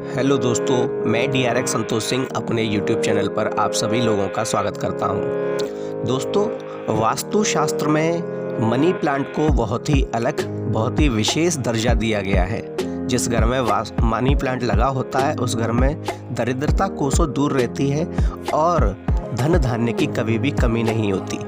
Hello दोस्तों, मैं DRX Santosh Singh अपने YouTube चैनल पर आप सभी लोगों का स्वागत करता हूं। दोस्तों, वास्तुशास्त्र में मनी प्लांट को बहुत ही अलग, बहुत ही विशेष दर्जा दिया गया है। जिस घर में मनी प्लांट लगा होता है उस घर में दरिद्रता कोसों दूर रहती है और धन धान्य की कभी भी कमी नहीं होती।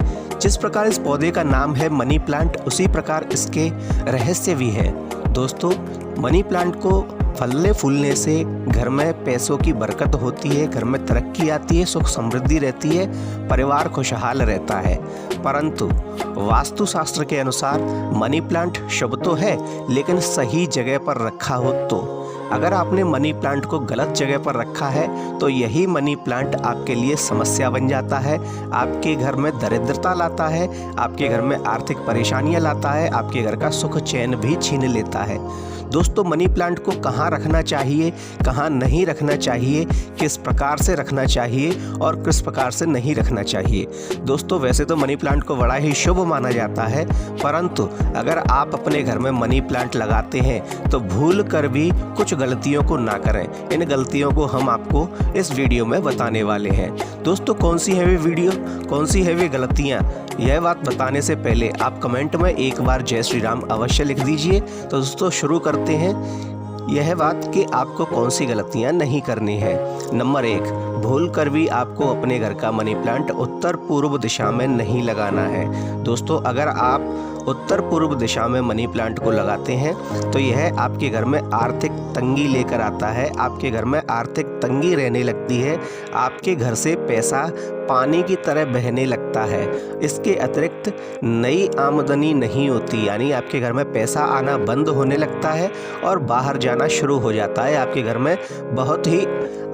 जिस प्रकार इस पौधे का नाम है मनी प्लांट, उसी प्रकार इसके रहस्य भी है। दोस्तों, मनी प्लांट को फलने फूलने से घर में पैसों की बरकत होती है, घर में तरक्की आती है, सुख समृद्धि रहती है, परिवार खुशहाल रहता है। परंतु वास्तुशास्त्र के अनुसार मनी प्लांट शुभ तो है, लेकिन सही जगह पर रखा हो तो। अगर आपने मनी प्लांट को गलत जगह पर रखा है तो यही मनी प्लांट आपके लिए समस्या बन जाता है, आपके घर में दरिद्रता लाता है, आपके घर में आर्थिक परेशानियां लाता है, आपके घर का सुख चैन भी छीन लेता है। दोस्तों, मनी प्लांट को कहाँ रखना चाहिए, कहाँ नहीं रखना चाहिए, किस प्रकार से रखना चाहिए और किस प्रकार से नहीं रखना चाहिए। दोस्तों, वैसे तो मनी प्लांट को बड़ा ही शुभ माना जाता है, परंतु अगर आप अपने घर में मनी प्लांट लगाते हैं तो भूल कर भी कुछ गलतियों को ना करें। इन गलतियों को हम आपको इस वीडियो में बताने वाले हैं। दोस्तों, कौन सी है वे वीडियो, कौन सी है वे गलतियाँ, यह बात बताने से पहले आप कमेंट में एक बार जय श्री राम अवश्य लिख दीजिए। तो दोस्तों, शुरू करते हैं यह बात कि आपको कौन सी गलतियां नहीं करनी है। नंबर 1, भूल कर भी आपको अपने घर का मनी प्लांट उत्तर पूर्व दिशा में नहीं लगाना है। दोस्तों, अगर आप उत्तर पूर्व दिशा में मनी प्लांट को लगाते हैं तो यह आपके घर में आर्थिक तंगी लेकर आता है, आपके घर में आर्थिक तंगी रहने लगती है, आपके घर से पैसा पानी की तरह बहने लगता है। इसके अतिरिक्त नई आमदनी नहीं होती, यानी आपके घर में पैसा आना बंद होने लगता है और बाहर जाना शुरू हो जाता है। आपके घर में बहुत ही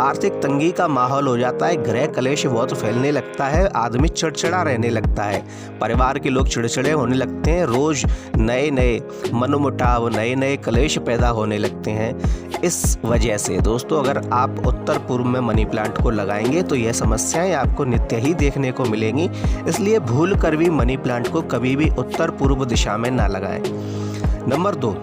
आर्थिक तंगी का माहौल हो जाता है, गृह कलेश बहुत फैलने लगता है, आदमी चिड़चिड़ा रहने लगता है, परिवार के लोग चिड़चिड़े होने लगते हैं, रोज नए नए मनमुटाव, नए नए कलेश पैदा होने लगते हैं। इस वजह से दोस्तों, अगर आप उत्तर पूर्व में मनी प्लांट को लगाएंगे तो यह समस्याएं आपको नित्य ही देखने को मिलेंगी। इसलिए भूल कर भी मनी प्लांट को कभी भी उत्तर पूर्व दिशा में ना लगाएं। नंबर 2,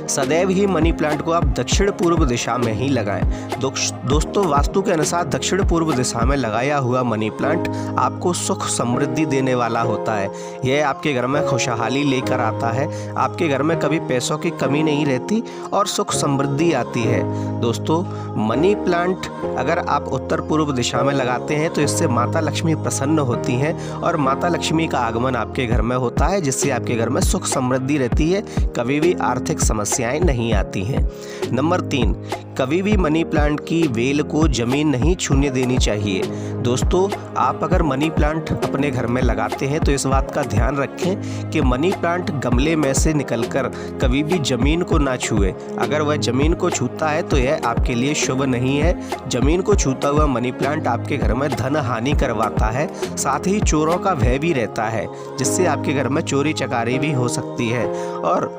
सदैव ही मनी प्लांट को आप दक्षिण पूर्व दिशा में ही लगाएं। दोस्तों, वास्तु के अनुसार दक्षिण पूर्व दिशा में लगाया हुआ मनी प्लांट आपको सुख समृद्धि देने वाला होता है। यह आपके घर में खुशहाली लेकर आता है, आपके घर में कभी पैसों की कमी नहीं रहती और सुख समृद्धि आती है। दोस्तों, मनी प्लांट अगर आप उत्तर पूर्व दिशा में लगाते हैं तो इससे माता लक्ष्मी प्रसन्न होती हैं और माता लक्ष्मी का आगमन आपके घर में होता है, जिससे आपके घर में सुख समृद्धि रहती है, कभी भी आर्थिक समस्याएं नहीं आती हैं। नंबर 3, कभी भी मनी प्लांट की वेल को जमीन नहीं छूने देनी चाहिए। दोस्तों, आप अगर मनी प्लांट अपने घर में लगाते हैं तो इस बात का ध्यान रखें कि मनी प्लांट गमले में से निकलकर कभी भी जमीन को ना छुए। अगर वह जमीन को छूता है तो यह आपके लिए शुभ नहीं है। जमीन को छूता हुआ मनी प्लांट आपके घर में धन हानि करवाता है, साथ ही चोरों का भय भी रहता है, जिससे आपके घर में चोरी चकारी भी हो सकती है और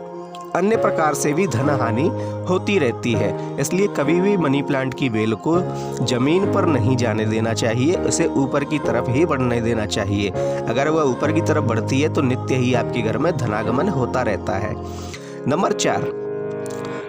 अन्य प्रकार से भी धन हानि होती रहती है। इसलिए कभी भी मनी प्लांट की बेल को जमीन पर नहीं जाने देना चाहिए, उसे ऊपर की तरफ ही बढ़ने देना चाहिए। अगर वह ऊपर की तरफ बढ़ती है तो नित्य ही आपके घर में धनागमन होता रहता है। नंबर 4,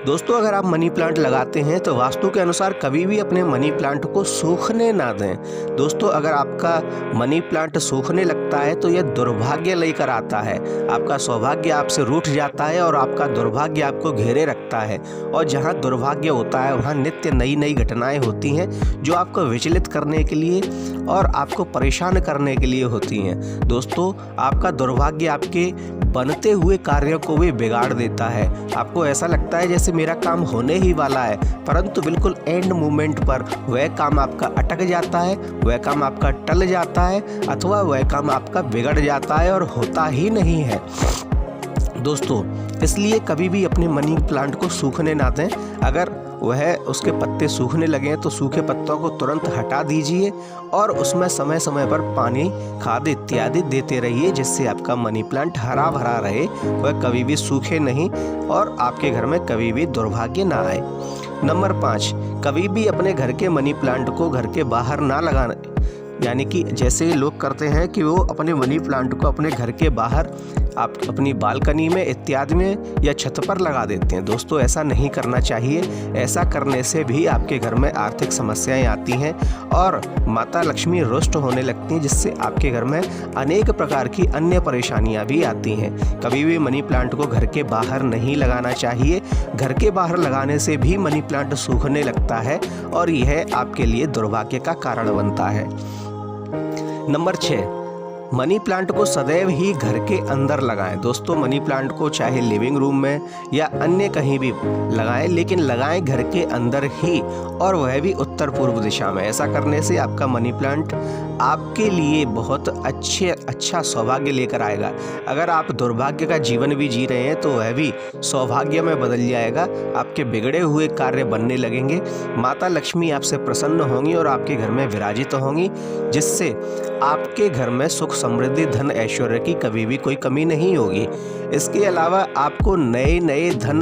दोस्तों, अगर आप मनी प्लांट लगाते हैं तो वास्तु के अनुसार कभी भी अपने मनी प्लांट को सूखने ना दें। दोस्तों, अगर आपका मनी प्लांट सूखने लगता है तो यह दुर्भाग्य लेकर आता है, आपका सौभाग्य आपसे रूठ जाता है और आपका दुर्भाग्य आपको घेरे रखता है। और जहां दुर्भाग्य होता है वहां नित्य नई नई घटनाएं होती हैं जो आपको विचलित करने के लिए और आपको परेशान करने के लिए होती हैं। दोस्तों, आपका दुर्भाग्य आपके बनते हुए कार्यों को भी बिगाड़ देता है। आपको ऐसा लगता है जैसे मेरा काम होने ही वाला है, परंतु बिल्कुल एंड मोमेंट पर वह काम आपका अटक जाता है, वह काम आपका टल जाता है अथवा वह काम आपका बिगड़ जाता है और होता ही नहीं है। दोस्तों, इसलिए कभी भी अपने मनी प्लांट को सूखने ना दें। अगर वह उसके पत्ते सूखने लगे तो सूखे पत्तों को तुरंत हटा दीजिए और उसमें समय समय पर पानी, खाद इत्यादि देते रहिए, जिससे आपका मनी प्लांट हरा भरा रहे, वह कभी भी सूखे नहीं और आपके घर में कभी भी दुर्भाग्य ना आए। नंबर 5, कभी भी अपने घर के मनी प्लांट को घर के बाहर ना लगाना, यानी कि जैसे लोग करते हैं कि वो अपने मनी प्लांट को अपने घर के बाहर आप अपनी बालकनी में इत्यादि में या छत पर लगा देते हैं। दोस्तों ऐसा नहीं करना चाहिए। ऐसा करने से भी आपके घर में आर्थिक समस्याएं आती हैं और माता लक्ष्मी रुष्ट होने लगती हैं, जिससे आपके घर में अनेक प्रकार की अन्य परेशानियां भी आती हैं। कभी भी मनी प्लांट को घर के बाहर नहीं लगाना चाहिए। घर के बाहर लगाने से भी मनी प्लांट सूखने लगता है और यह आपके लिए दुर्भाग्य का कारण बनता है। नंबर 6, मनी प्लांट को सदैव ही घर के अंदर लगाएं। दोस्तों मनी प्लांट को चाहे लिविंग रूम में या अन्य कहीं भी लगाएं, लेकिन लगाएं घर के अंदर ही, और वह भी उत्तर पूर्व दिशा में। ऐसा करने से आपका मनी प्लांट आपके लिए बहुत अच्छा सौभाग्य लेकर आएगा। अगर आप दुर्भाग्य का जीवन भी जी रहे हैं तो वह भी सौभाग्य में बदल जाएगा। आपके बिगड़े हुए कार्य बनने लगेंगे। माता लक्ष्मी आपसे प्रसन्न होंगी और आपके घर में विराजित होंगी, जिससे आपके घर में सुख समृद्धि धन ऐश्वर्य की कभी भी कोई कमी नहीं होगी। इसके अलावा आपको नए नए धन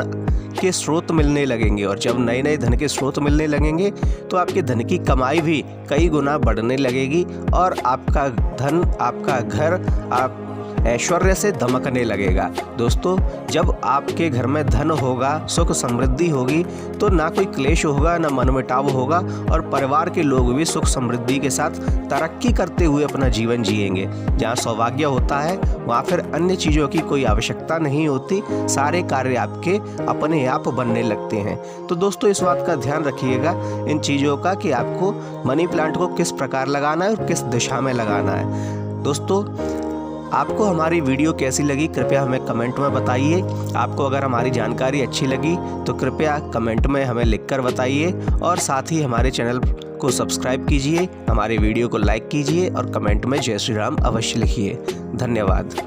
के स्रोत मिलने लगेंगे, और जब नए नए धन के स्रोत मिलने लगेंगे तो आपके धन की कमाई भी कई गुना बढ़ने लगेगी और आपका धन, आपका घर, आप ऐश्वर्य से दमकने लगेगा। दोस्तों जब आपके घर में धन होगा, सुख समृद्धि होगी, तो ना कोई क्लेश होगा, ना मनमुटाव होगा, और परिवार के लोग भी सुख समृद्धि के साथ तरक्की करते हुए अपना जीवन जिएंगे। जहाँ सौभाग्य होता है वहाँ फिर अन्य चीज़ों की कोई आवश्यकता नहीं होती। सारे कार्य आपके अपने आप बनने लगते हैं। तो दोस्तों इस बात का ध्यान रखिएगा इन चीज़ों का कि आपको मनी प्लांट को किस प्रकार लगाना है और किस दिशा में लगाना है। दोस्तों आपको हमारी वीडियो कैसी लगी कृपया हमें कमेंट में बताइए। आपको अगर हमारी जानकारी अच्छी लगी तो कृपया कमेंट में हमें लिखकर बताइए, और साथ ही हमारे चैनल को सब्सक्राइब कीजिए, हमारे वीडियो को लाइक कीजिए और कमेंट में जय श्री राम अवश्य लिखिए। धन्यवाद।